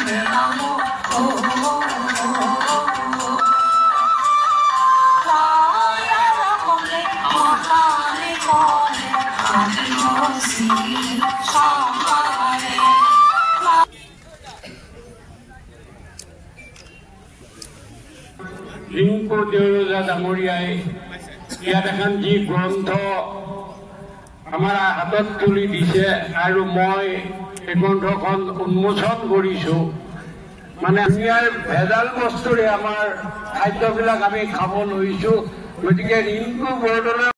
ৰিংকু দেউৰজা ডাঙৰীয়াই ইয়াত এখন যি গ্ৰন্থ আমাৰ হাতত তুলি দিছে আৰু মই এই গ্ৰন্থখন উন্মোচন কৰিছোঁ। মানে ইয়াৰ ভেজাল বস্তুৰে আমাৰ খাদ্যবিলাক আমি খাব লৈছোঁ। গতিকে ৰিংকু বৰদলৈ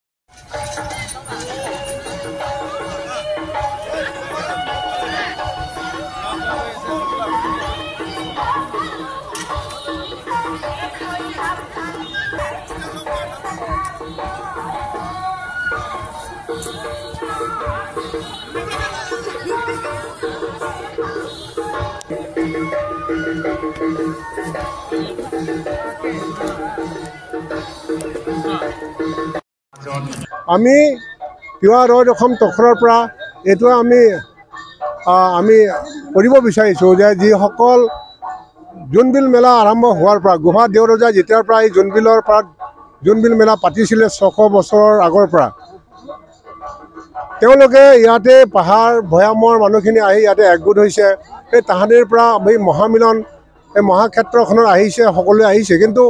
আমি তিৱা ৰয় অসম তখৰৰ পৰা এইটো আমি কৰিব বিচাৰিছোঁ যে যিসকল জোনবিল মেলা আৰম্ভ হোৱাৰ পৰা গোহা দেউৰজা যেতিয়াৰ পৰা এই জোনবিল মেলা পাতিছিলে 600 বছৰৰ আগৰ পৰা তেওঁলোকে ইয়াতে পাহাৰ ভৈয়ামৰ মানুহখিনি আহি ইয়াতে একগোট হৈছে। সেই তাহানিৰ পৰা এই মহামিলন এই মহাক্ষেত্ৰখনত আহিছে, সকলোৱে আহিছে, কিন্তু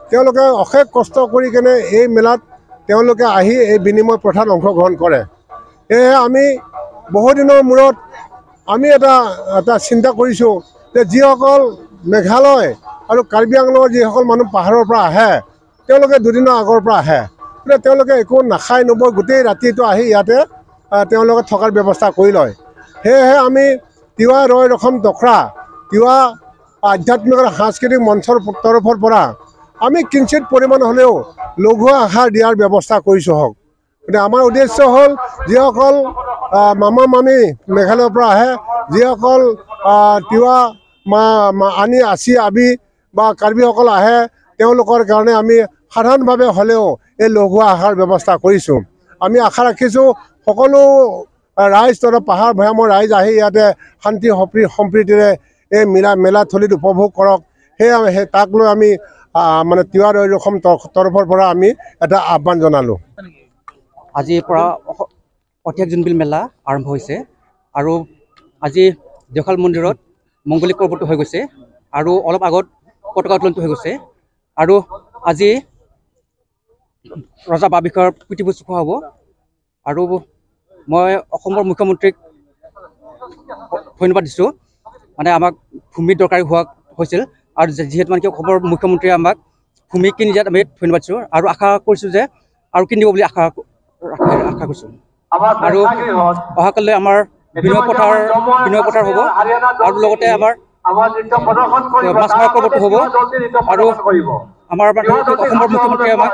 তেওঁলোকে অশেষ কষ্ট কৰি কেনে এই মেলাত তেওঁলোকে আহি এই বিনিময় প্ৰথাত অংশগ্ৰহণ কৰে। সেয়েহে আমি বহুদিনৰ মূৰত আমি এটা চিন্তা কৰিছোঁ যে যিসকল মেঘালয় আৰু কাৰ্বি আংলঙৰ যিসকল মানুহ পাহাৰৰ পৰা আহে তেওঁলোকে দুদিনৰ আগৰ পৰা আহে, কিন্তু তেওঁলোকে একো নাখাই নবৈ গোটেই ৰাতিটো আহি ইয়াতে তেওঁলোকে থকাৰ ব্যৱস্থা কৰি লয়। সেয়েহে আমি তিৱা ৰয় অসম তখৰা তিৱা আধ্যাত্মিক আৰু সাংস্কৃতিক মঞ্চৰ তৰফৰ পৰা আমি কিঞ্চিত পৰিমাণ হ'লেও লঘু আহাৰ দিয়াৰ ব্যৱস্থা কৰিছোঁ হওক। গতিকে আমাৰ উদ্দেশ্য হ'ল যিসকল মামা মামী মেঘালয়ৰ পৰা আহে, যিসকল তিৱা আনি আছি আবি বা কাৰ্বিসকল আহে তেওঁলোকৰ কাৰণে আমি সাধাৰণভাৱে হ'লেও এই লঘু আহাৰ ব্যৱস্থা কৰিছোঁ। আমি আশা ৰাখিছোঁ সকলো ৰাইজ তথা পাহাৰ ভৈয়ামৰ ৰাইজ আহি ইয়াতে শান্তি সম্প্ৰীতিৰে এই মেলাথলীত উপভোগ কৰক। সেয়ে তাক লৈ আমি মানে তিৱা ৰয় অসম তৰফৰ পৰা আমি এটা আহ্বান জনালোঁ। আজিৰ পৰা অঠেক জোনবিল মেলা আৰম্ভ হৈছে আৰু আজি দেওশাল মন্দিৰত মংগলিক পৰ্বটো হৈ গৈছে আৰু অলপ আগত পতাকা উত্তোলনটো হৈ গৈছে আৰু আজি ৰজা বা বিষয়ৰ প্ৰীতিভোজ খোৱা হ'ব। আৰু মই অসমৰ মুখ্যমন্ত্ৰীক ধন্যবাদ দিছোঁ, মানে আমাক ভূমি দৰকাৰী হোৱা হৈছিল আৰু যিহেতু মানে কি অসমৰ মুখ্যমন্ত্ৰীয়ে আমাক ভূমি কিনি দিয়াত আমি ধন্যবাদ দিছোঁ আৰু আশা কৰিছোঁ যে আৰু কিনি দিব বুলি আশা কৰিছোঁ। আৰু অহাকালিলৈ আমাৰ বিনয় পথাৰ হ'ব আৰু লগতে আমাৰ মাছ মাৰা পৰ্বটো হ'ব আৰু আমাৰ অসমৰ মুখ্যমন্ত্ৰীয়ে আমাক